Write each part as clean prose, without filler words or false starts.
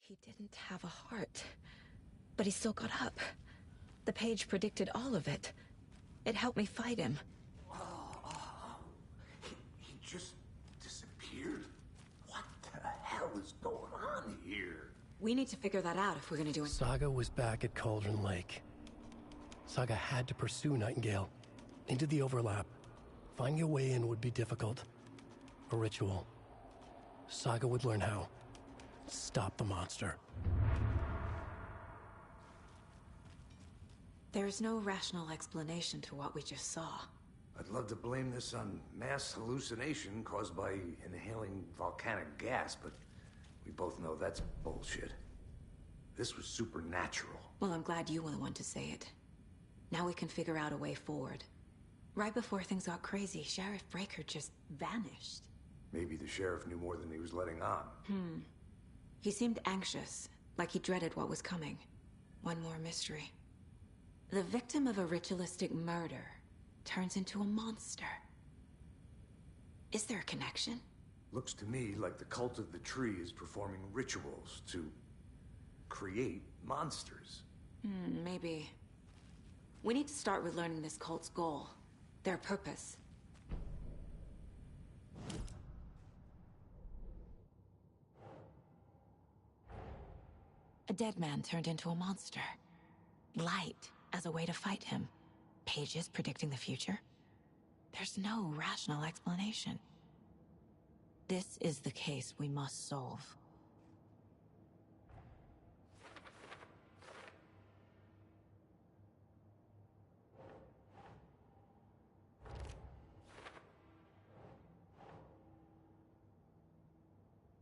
He didn't have a heart, but he still got up. The page predicted all of it. It helped me fight him. He just disappeared? What the hell is going on here? We need to figure that out if we're gonna do it. Saga was back at Cauldron Lake. Saga had to pursue Nightingale into the overlap. Finding a way in would be difficult. A ritual. Saga would learn how. Stop the monster. There's no rational explanation to what we just saw. I'd love to blame this on mass hallucination caused by inhaling volcanic gas, but we both know that's bullshit. This was supernatural. Well, I'm glad you were the one to say it. Now we can figure out a way forward. Right before things got crazy, Sheriff Breaker just vanished. Maybe the sheriff knew more than he was letting on. He seemed anxious, like he dreaded what was coming. One more mystery. The victim of a ritualistic murder turns into a monster. Is there a connection? Looks to me like the cult of the tree is performing rituals to create monsters. Maybe. We need to start with learning this cult's goal. Their purpose. A dead man turned into a monster. Light as a way to fight him. Pages predicting the future. There's no rational explanation. This is the case we must solve.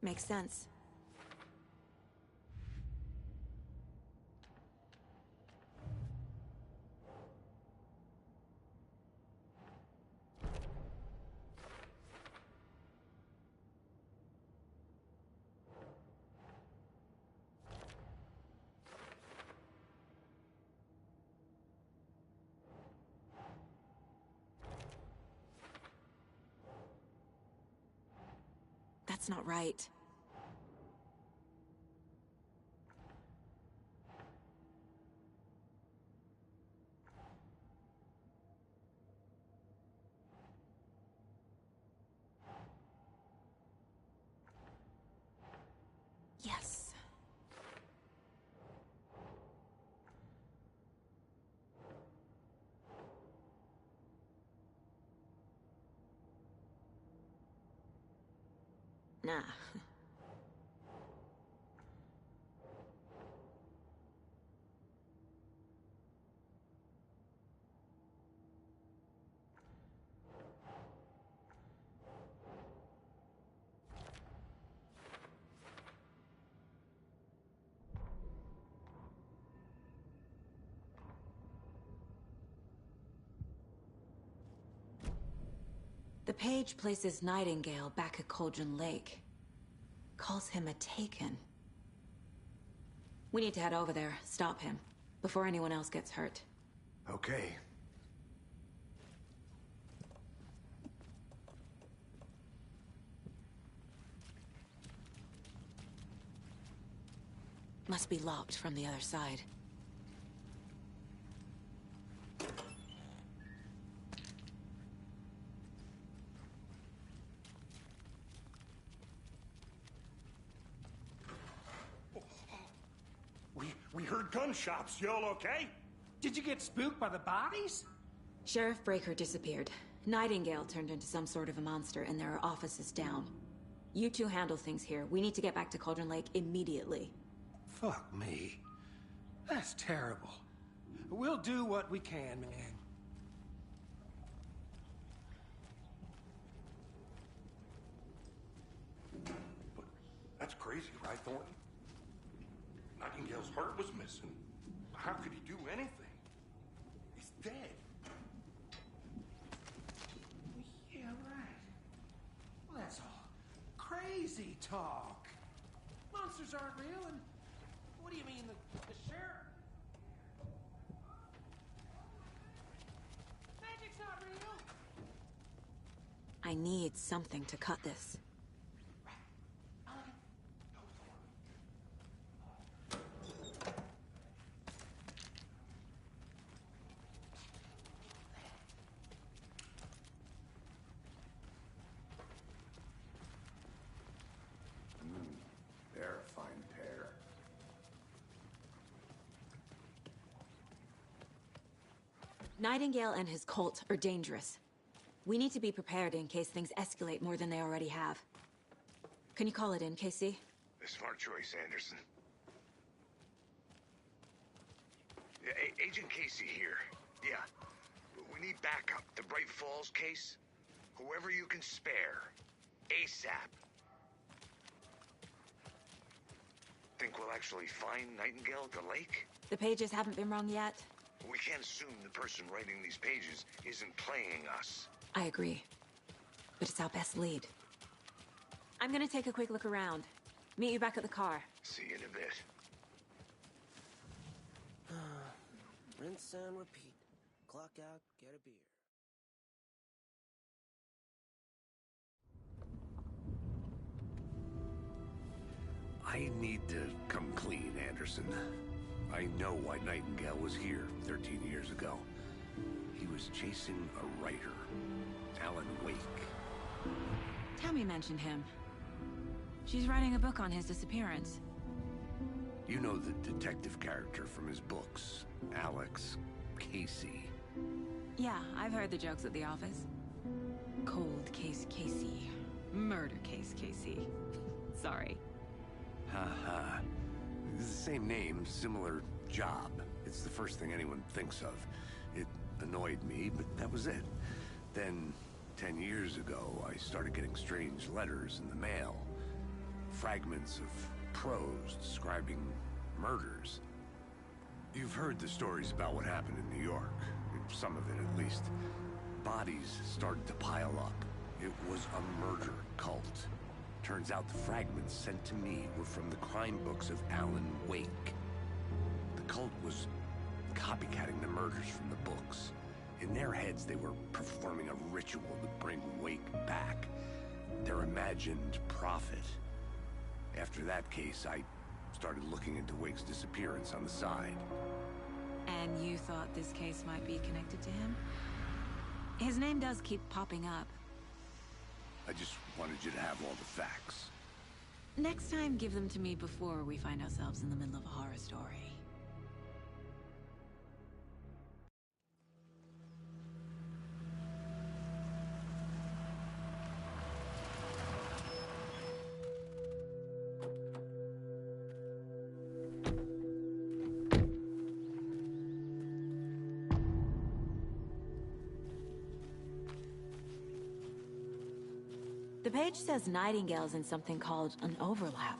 Makes sense. That's not right. Yes. Nah. The page places Nightingale back at Cauldron Lake. Calls him a Taken. We need to head over there, stop him, before anyone else gets hurt. Okay. Must be locked from the other side. We heard gunshots. Y'all okay? Did you get spooked by the bodies? Sheriff Breaker disappeared. Nightingale turned into some sort of a monster, and there are offices down. You two handle things here. We need to get back to Cauldron Lake immediately. Fuck me. That's terrible. We'll do what we can, man. But that's crazy, right, Thornton? Nightingale's heart was missing. How could he do anything? He's dead. Yeah, right. Well, that's all crazy talk. Monsters aren't real, and what do you mean, the sheriff? Magic's not real. I need something to cut this. Nightingale and his cult are dangerous. We need to be prepared in case things escalate more than they already have. Can you call it in, Casey? A smart choice, Anderson. Yeah, Agent Casey here. Yeah. We need backup. The Bright Falls case. Whoever you can spare. ASAP. Think we'll actually find Nightingale at the lake? The pages haven't been wrong yet. We can't assume the person writing these pages isn't playing us. I agree. But it's our best lead. I'm gonna take a quick look around. Meet you back at the car. See you in a bit. Rinse and repeat. Clock out, get a beer. I need to come clean, Anderson. I know why Nightingale was here 13 years ago. He was chasing a writer, Alan Wake. Tammy mentioned him. She's writing a book on his disappearance. You know the detective character from his books, Alex Casey. Yeah, I've heard the jokes at the office. Cold case Casey. Murder case Casey. Sorry. Haha. It's the same name, similar job. It's the first thing anyone thinks of. It annoyed me, but that was it. Then, 10 years ago, I started getting strange letters in the mail. Fragments of prose describing murders. You've heard the stories about what happened in New York. Some of it, at least. Bodies started to pile up. It was a murder cult. Turns out the fragments sent to me were from the crime books of Alan Wake. The cult was copycatting the murders from the books. In their heads, they were performing a ritual to bring Wake back. Their imagined prophet. After that case, I started looking into Wake's disappearance on the side. And you thought this case might be connected to him? His name does keep popping up. I just wanted you to have all the facts. Next time, give them to me before we find ourselves in the middle of a horror story. The page says Nightingale's in something called an overlap.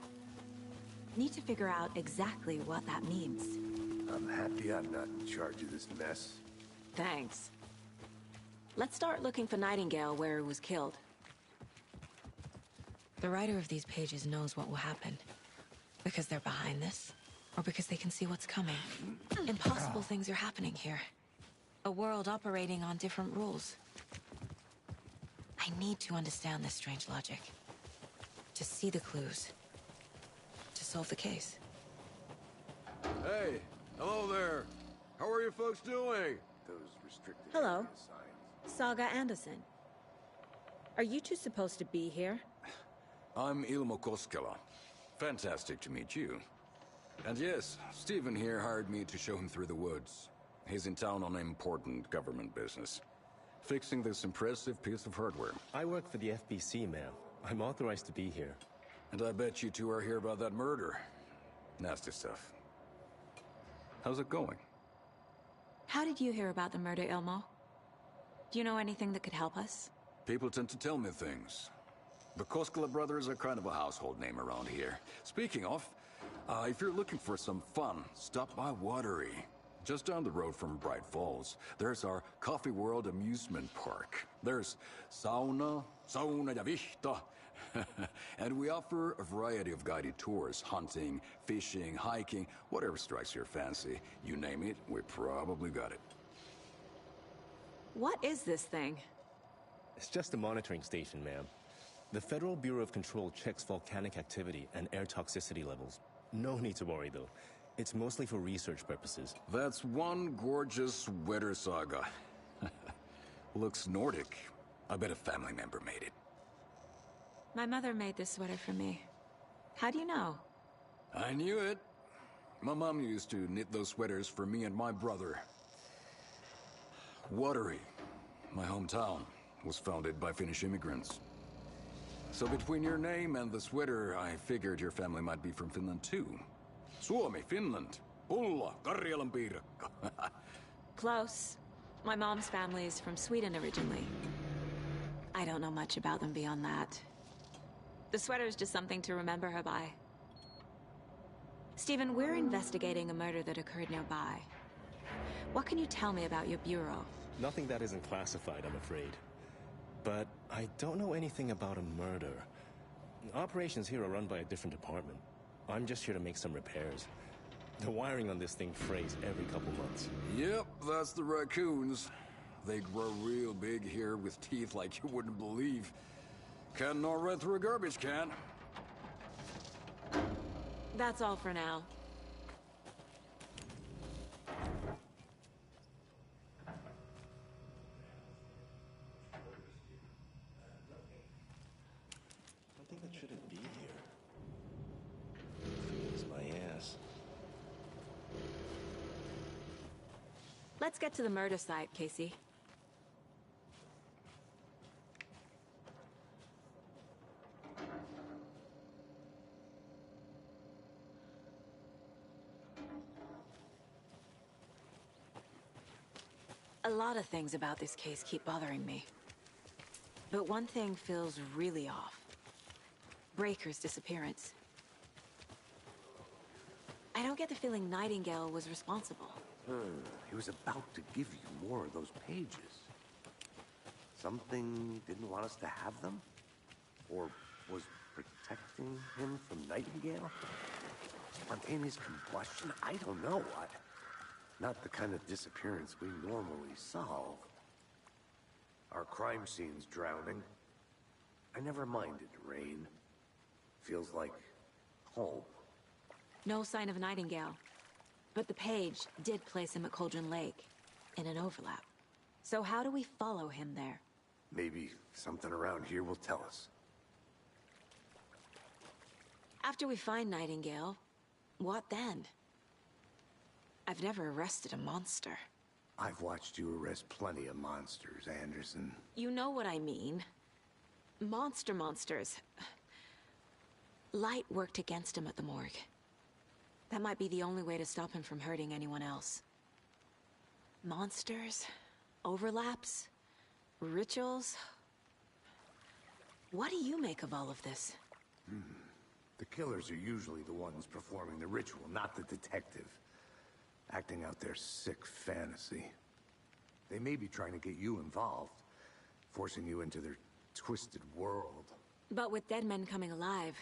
Need to figure out exactly what that means. I'm happy I'm not in charge of this mess. Thanks. Let's start looking for Nightingale where he was killed. The writer of these pages knows what will happen. Because they're behind this, or because they can see what's coming. Impossible things are happening here. A world operating on different rules. I need to understand this strange logic. To see the clues. To solve the case. Hey, hello there. How are you folks doing? Those restricted Hello. area signs. Saga Anderson. Are you two supposed to be here? I'm Ilmo Koskela. Fantastic to meet you. And yes, Stephen here hired me to show him through the woods. He's in town on important government business. Fixing this impressive piece of hardware. I work for the FBC, ma'am. I'm authorized to be here. And I bet you two are here about that murder. Nasty stuff. How's it going? How did you hear about the murder, Ilmo? Do you know anything that could help us? People tend to tell me things. The Koskela brothers are kind of a household name around here. Speaking of, if you're looking for some fun, stop by Watery. Just down the road from Bright Falls, there's our Coffee World amusement park. There's sauna ja vihta. And we offer a variety of guided tours, hunting, fishing, hiking, whatever strikes your fancy. You name it, we probably got it. What is this thing? It's just a monitoring station, ma'am. The Federal Bureau of Control checks volcanic activity and air toxicity levels. No need to worry, though. It's mostly for research purposes. That's one gorgeous weather saga. Looks Nordic. I bet a family member made it. My mother made this sweater for me. How do you know? I knew it. My mom used to knit those sweaters for me and my brother. Watery, my hometown, was founded by Finnish immigrants. So between your name and the sweater, I figured your family might be from Finland too. Suomi, Finland. Ulla, Karjalan piirakka. Close. My mom's family is from Sweden originally. I don't know much about them beyond that. The sweater is just something to remember her by. Stephen, we're investigating a murder that occurred nearby. What can you tell me about your bureau? Nothing that isn't classified, I'm afraid. But I don't know anything about a murder. Operations here are run by a different department. I'm just here to make some repairs. The wiring on this thing frays every couple months. Yep, that's the raccoons. They grow real big here with teeth like you wouldn't believe. Can't gnaw right through a garbage can. That's all for now. Something that shouldn't be here. Feels my ass. Let's get to the murder site, Casey. A lot of things about this case keep bothering me. But one thing feels really off. Breaker's disappearance. I don't get the feeling Nightingale was responsible. He was about to give you more of those pages. Something didn't want us to have them? Or was protecting him from Nightingale? Spontaneous combustion? I don't know. Not the kind of disappearance we normally solve. Our crime scene's drowning. I never minded rain. Feels like home. No sign of Nightingale. But the page did place him at Cauldron Lake, in an overlap. So how do we follow him there? Maybe something around here will tell us. After we find Nightingale, what then? I've never arrested a monster. I've watched you arrest plenty of monsters, Anderson. You know what I mean. Monsters. Light worked against him at the morgue. That might be the only way to stop him from hurting anyone else. Monsters? Overlaps? Rituals? What do you make of all of this? The killers are usually the ones performing the ritual, not the detective. Acting out their sick fantasy. They may be trying to get you involved, forcing you into their twisted world. But with dead men coming alive,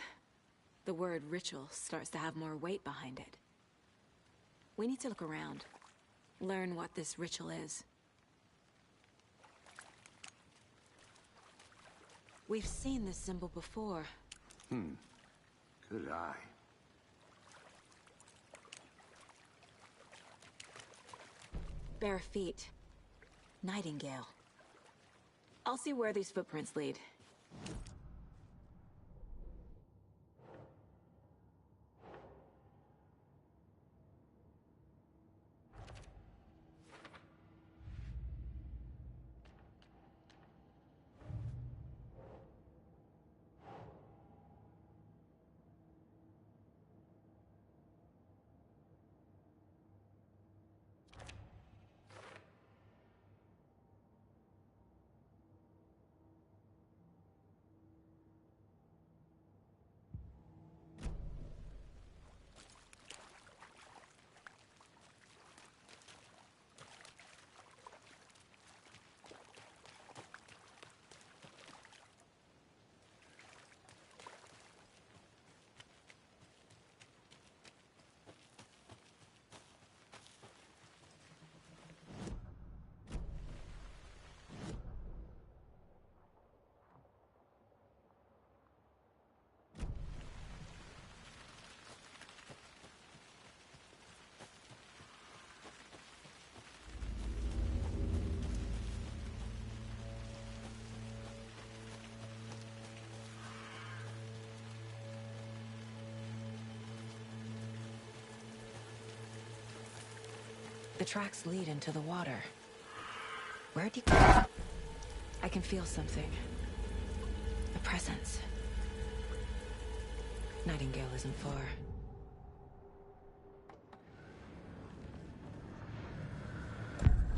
the word ritual starts to have more weight behind it. We need to look around. Learn what this ritual is. We've seen this symbol before. Good eye. Bare feet. Nightingale. I'll see where these footprints lead. The tracks lead into the water. Where'd he go? I can feel something. A presence. Nightingale isn't far.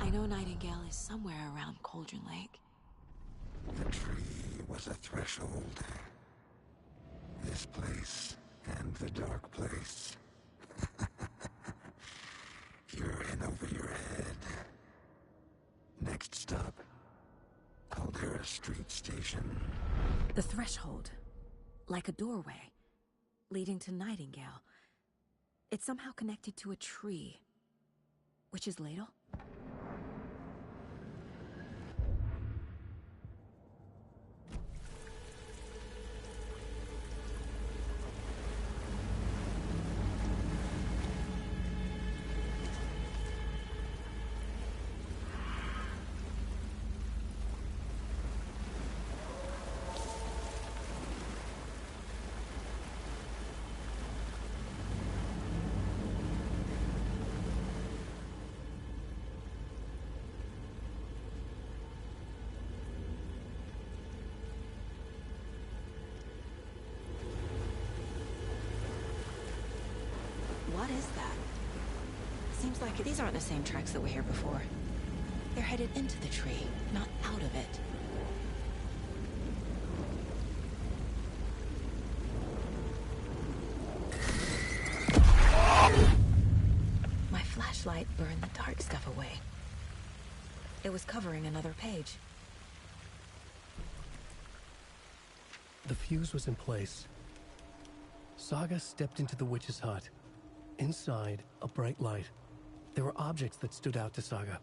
I know Nightingale is somewhere around Cauldron Lake. The tree was a threshold. This place and the dark place. You're in over your head. Next stop, Caldera Street Station. The threshold. Like a doorway. Leading to Nightingale. It's somehow connected to a tree. Witch's Ladle? What is that? Seems like these aren't the same tracks that were here before. They're headed into the tree, not out of it. My flashlight burned the dark stuff away. It was covering another page. The fuse was in place. Saga stepped into the witch's hut. Inside, a bright light. There were objects that stood out to Saga,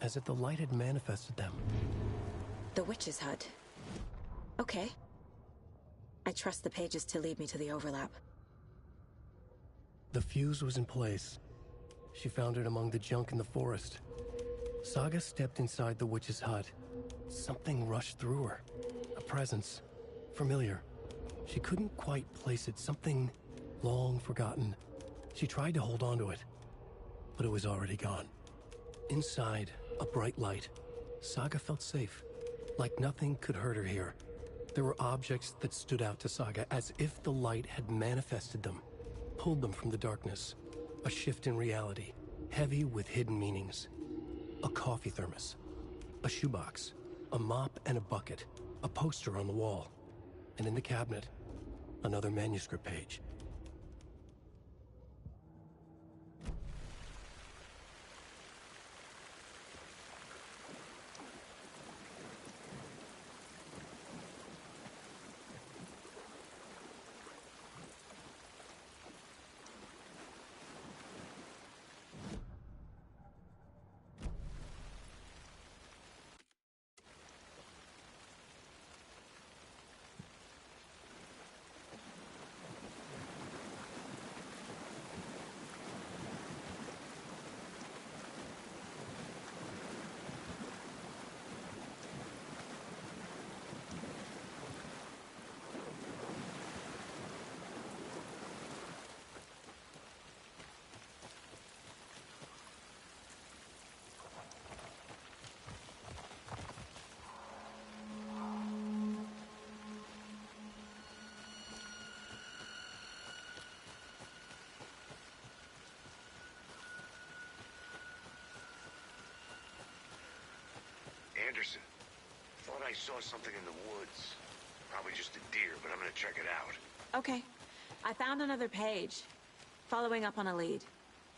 as if the light had manifested them. The witch's hut. Okay. I trust the pages to lead me to the overlap. The fuse was in place. She found it among the junk in the forest. Saga stepped inside the witch's hut. Something rushed through her. A presence. Familiar. She couldn't quite place it. Something long forgotten. She tried to hold on to it, but it was already gone. Inside, a bright light. Saga felt safe, like nothing could hurt her here. There were objects that stood out to Saga as if the light had manifested them, pulled them from the darkness. A shift in reality, heavy with hidden meanings. A coffee thermos, a shoebox, a mop and a bucket, a poster on the wall, and in the cabinet, another manuscript page. Anderson, thought I saw something in the woods. Probably just a deer, but I'm gonna check it out. Okay. I found another page. Following up on a lead.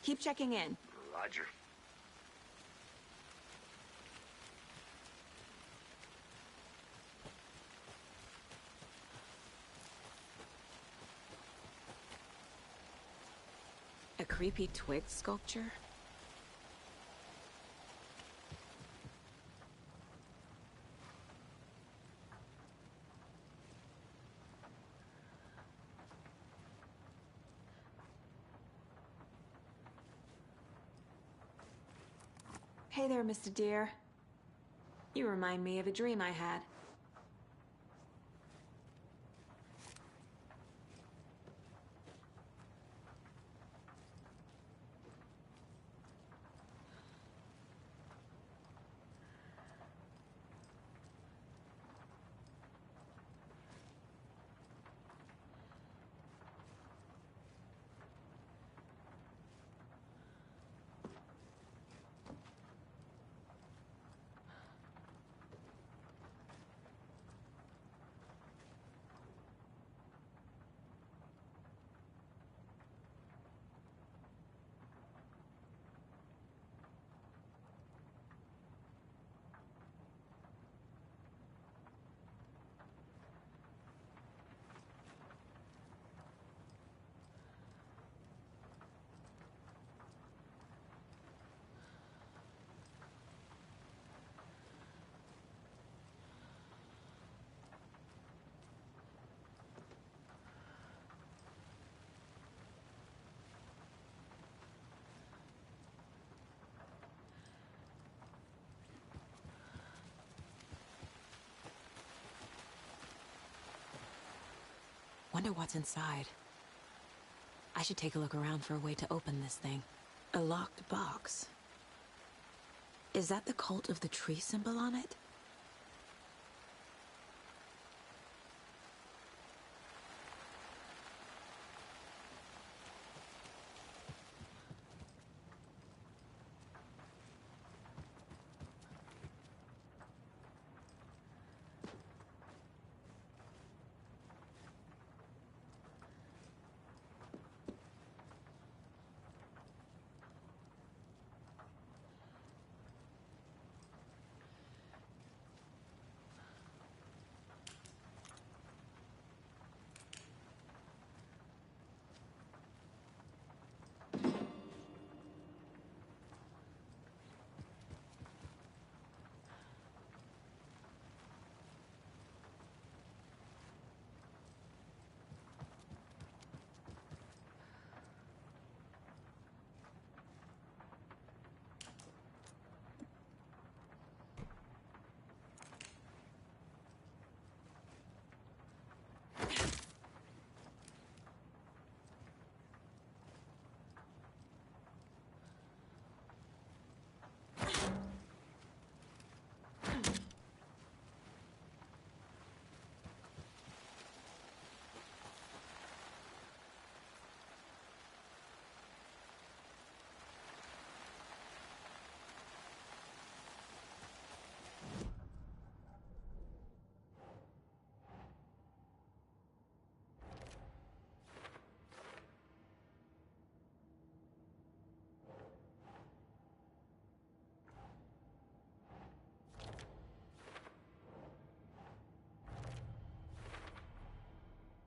Keep checking in. Roger. A creepy twig sculpture? Hey there, Mr. Deer. You remind me of a dream I had. wonder what's inside. I should take a look around for a way to open this thing. A locked box. Is that the cult of the tree symbol on it?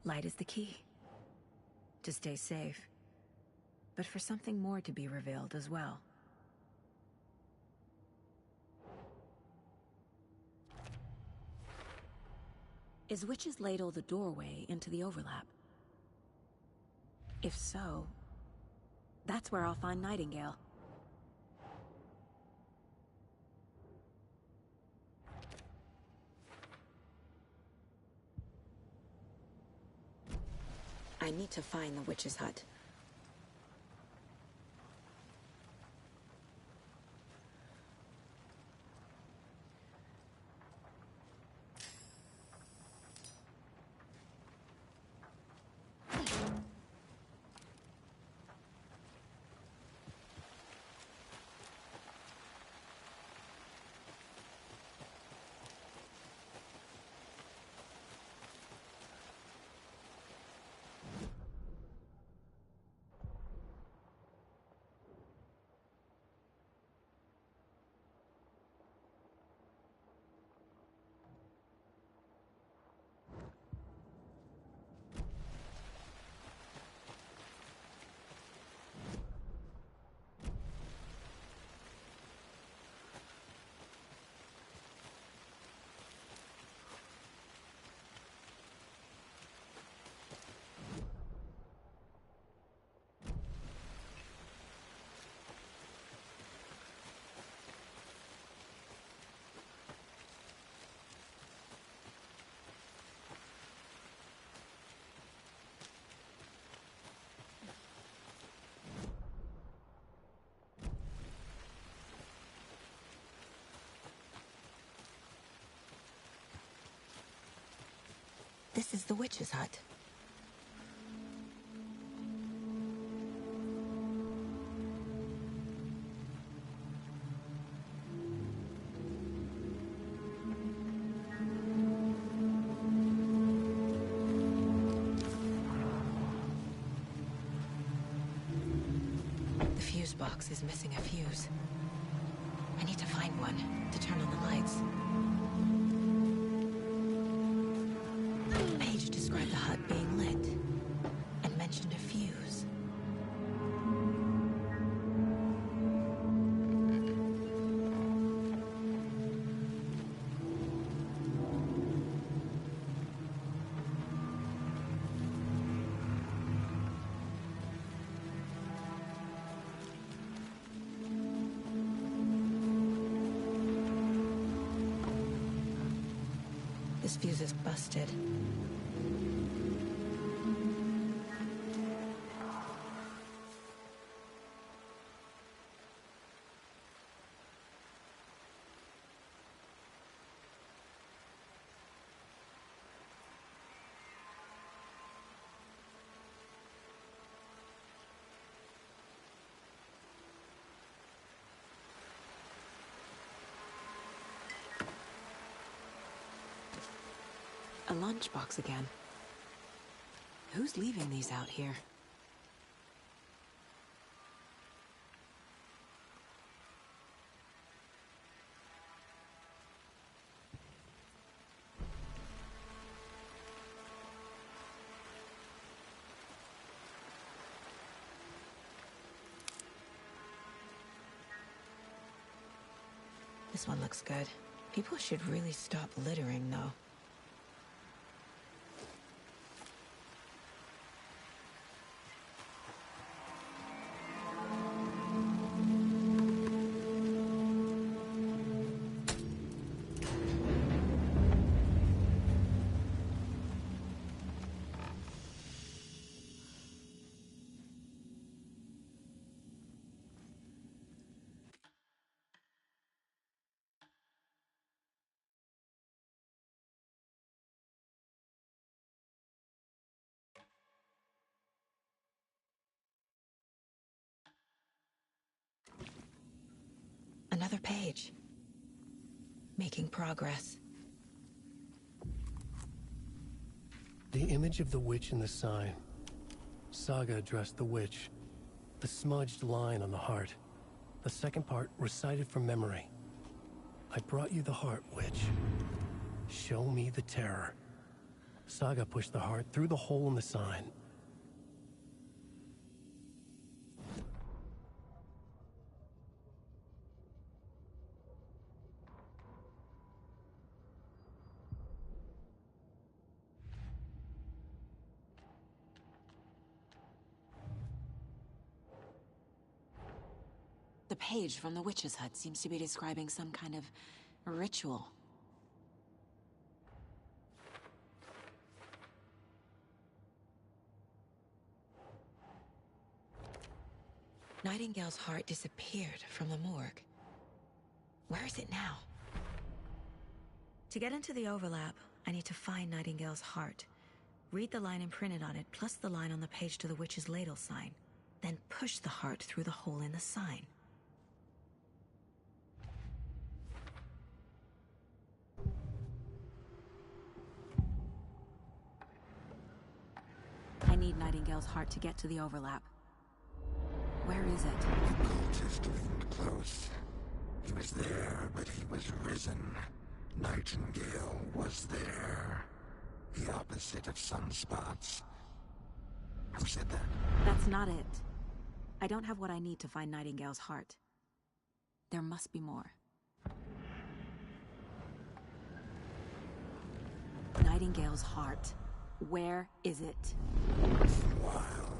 Light is the key. To stay safe. But for something more to be revealed as well. Is Witch's Ladle the doorway into the overlap? If so, that's where I'll find Nightingale. I need to find the witch's hut. This is the witch's hut. The fuse box is missing a fuse. I need to find one to turn on the lights. Paige described the hut being lit and mentioned a fuse. This fuse is busted. A lunchbox again. Who's leaving these out here? This one looks good. People should really stop littering, though. Another page. Making progress. The image of the witch in the sign. Saga addressed the witch. The smudged line on the heart. The second part recited from memory. I brought you the heart, witch. Show me the terror. Saga pushed the heart through the hole in the sign. The page from the witch's hut seems to be describing some kind of ritual. Nightingale's heart disappeared from the morgue. Where is it now? To get into the overlap, I need to find Nightingale's heart. Read the line imprinted on it, plus the line on the page to the witch's ladle sign. Then push the heart through the hole in the sign. I need Nightingale's heart to get to the overlap. Where is it? The cultist leaned close. He was there, but he was risen. Nightingale was there. The opposite of sunspots. Who said that? That's not it. I don't have what I need to find Nightingale's heart. There must be more. Nightingale's heart. Where is it? For a while,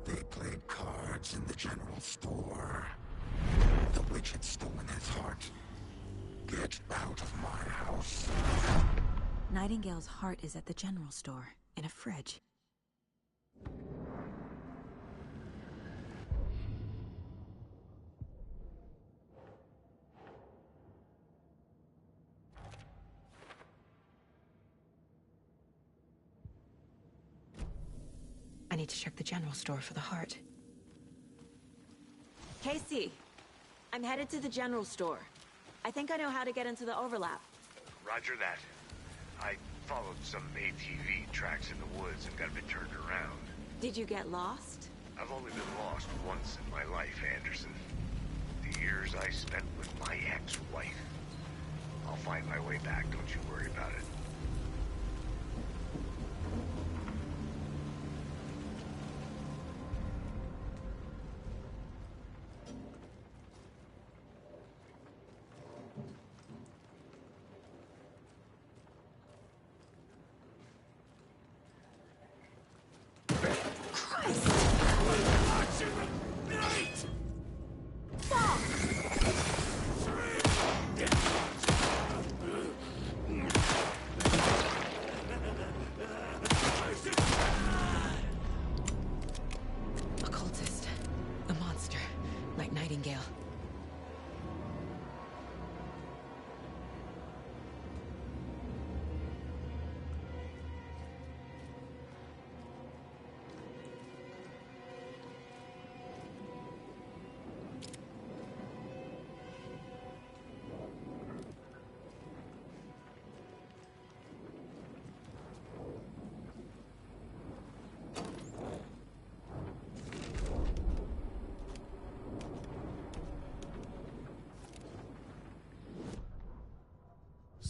they played cards in the general store. The witch had stolen his heart. Get out of my house. Nightingale's heart is at the general store, in a fridge. I need to check the general store for the heart. Casey, I'm headed to the general store. I think I know how to get into the overlap. Roger that. I followed some ATV tracks in the woods and got a bit turned around. Did you get lost? I've only been lost once in my life, Anderson. The years I spent with my ex-wife. I'll find my way back, don't you worry about it. Nightingale.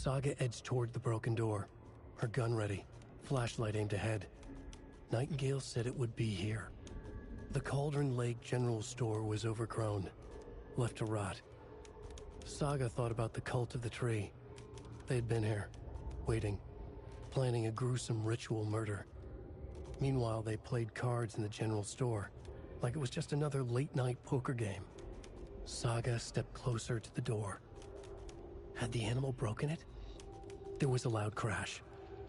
Saga edged toward the broken door, her gun ready, flashlight aimed ahead. Nightingale said it would be here. The Cauldron Lake General Store was overgrown, left to rot. Saga thought about the cult of the tree. They had been here, waiting, planning a gruesome ritual murder. Meanwhile, they played cards in the general store, like it was just another late-night poker game. Saga stepped closer to the door. Had the animal broken it? There was a loud crash.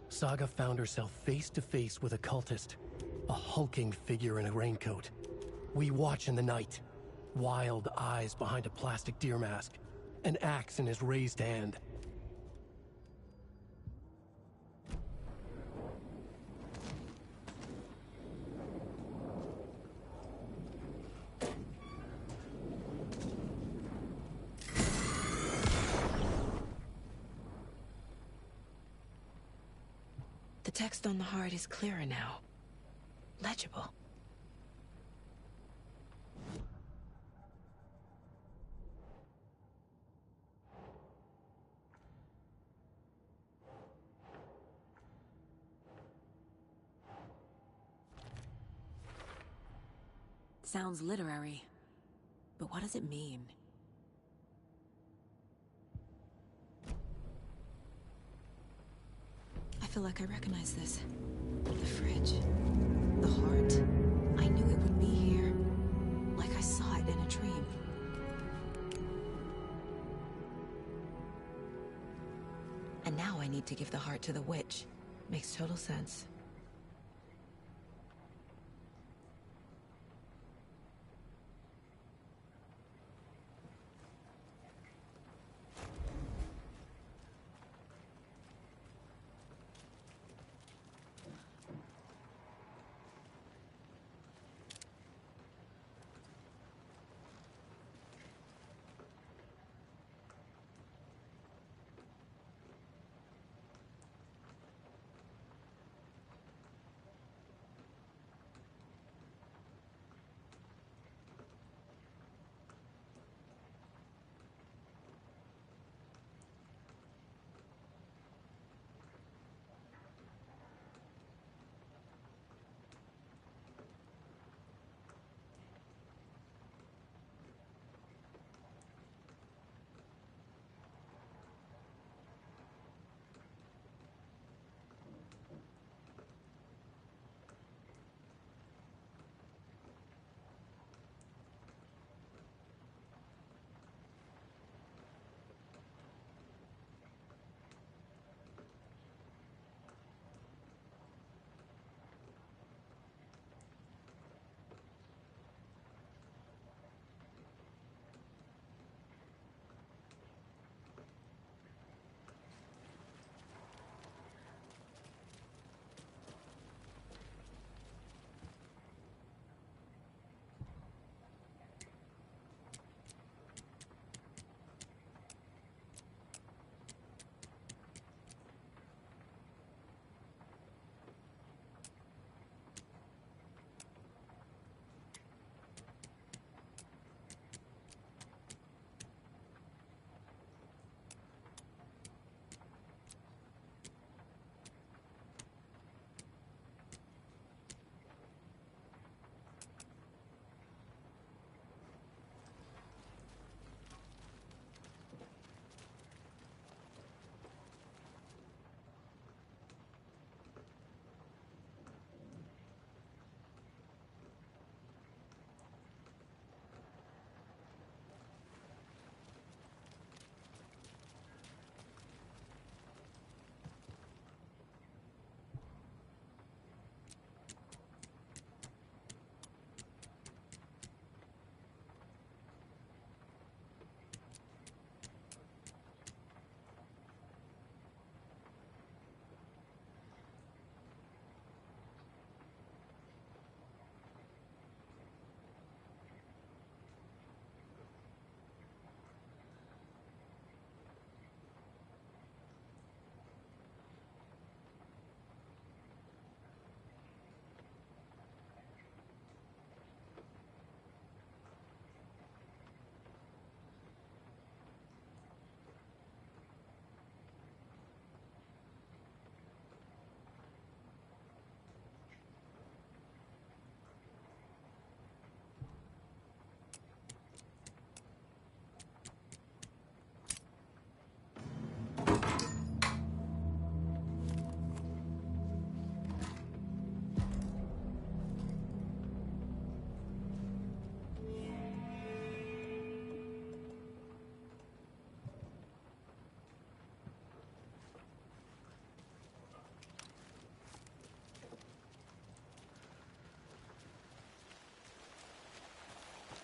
Saga found herself face to face with a cultist, a hulking figure in a raincoat. We watch in the night. Wild eyes behind a plastic deer mask, an axe in his raised hand. The text on the heart is clearer now. Legible. Sounds literary, but what does it mean? I feel like I recognize this. The fridge. The heart. I knew it would be here. Like I saw it in a dream. And now I need to give the heart to the witch. Makes total sense.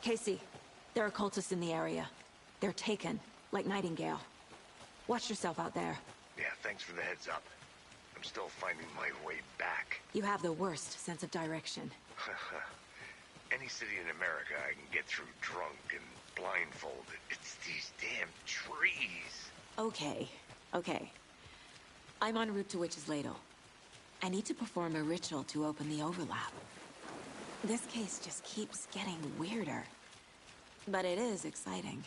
Casey, there are cultists in the area. They're taken, like Nightingale. Watch yourself out there. Yeah, thanks for the heads up. I'm still finding my way back. You have the worst sense of direction. Any city in America I can get through drunk and blindfolded. It's these damn trees. Okay, okay. I'm en route to Witch's Ladle. I need to perform a ritual to open the overlap. This case just keeps getting weirder. But it is exciting.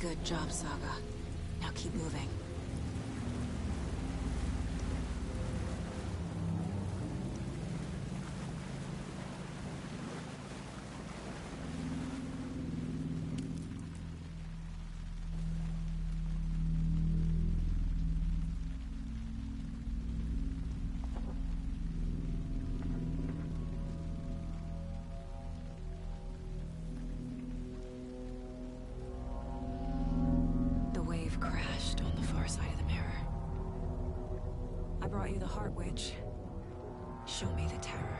Good job, Saga. Now keep moving. Crashed on the far side of the mirror. I brought you the Heart Witch. Show me the terror.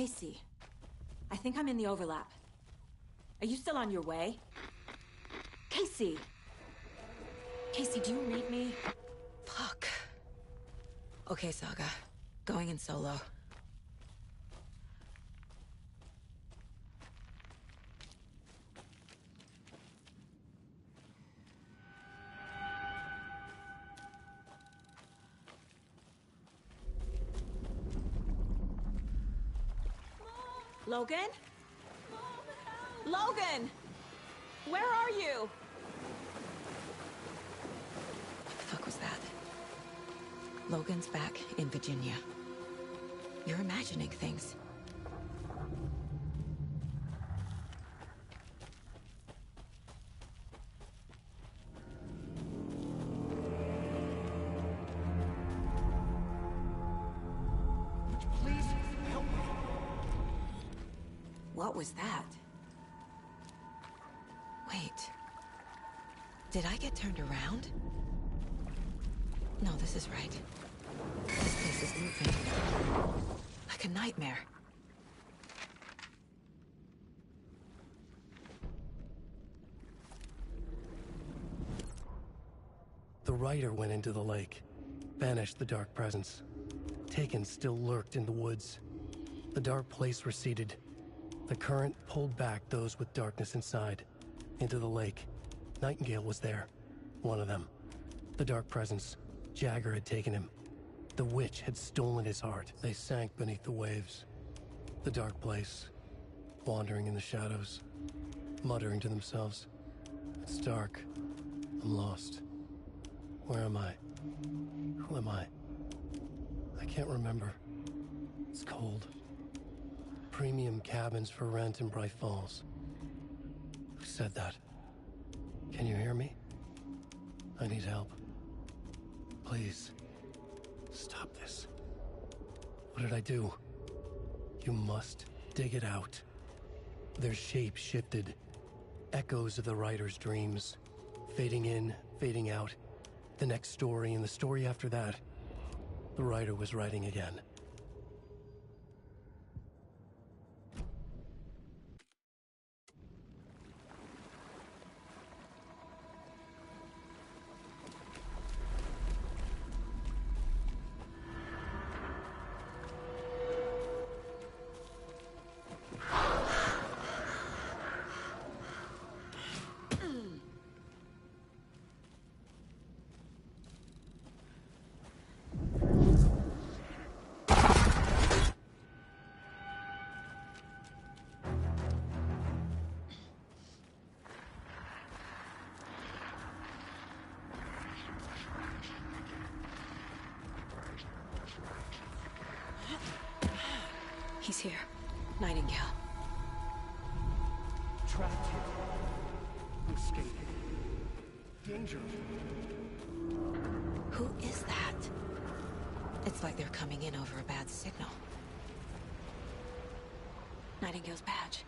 Casey, I think I'm in the overlap. Are you still on your way? Casey! Casey, do you read me? Fuck. Okay, Saga. Going in solo. Logan? Logan! Where are you? What the fuck was that? Logan's back in Virginia. You're imagining things. Please help me. What was that? Wait. Did I get turned around? No, this is right. This place is moving. Like a nightmare. The rider went into the lake, banished the dark presence. Taken still lurked in the woods. The dark place receded. The current pulled back those with darkness inside, into the lake. Nightingale was there, one of them. The dark presence, Jagger had taken him. The witch had stolen his heart. They sank beneath the waves. The dark place, wandering in the shadows, muttering to themselves. It's dark. I'm lost. Where am I? Who am I? I can't remember. It's cold. Premium cabins for rent in Bright Falls. Who said that? Can you hear me? I need help. Please. Stop this. What did I do? You must dig it out. Their shape shifted. Echoes of the writer's dreams. Fading in, fading out. The next story and the story after that. The writer was writing again. He's here. Nightingale. Trapped here. Escaping. Danger. Who is that? It's like they're coming in over a bad signal. Nightingale's badge.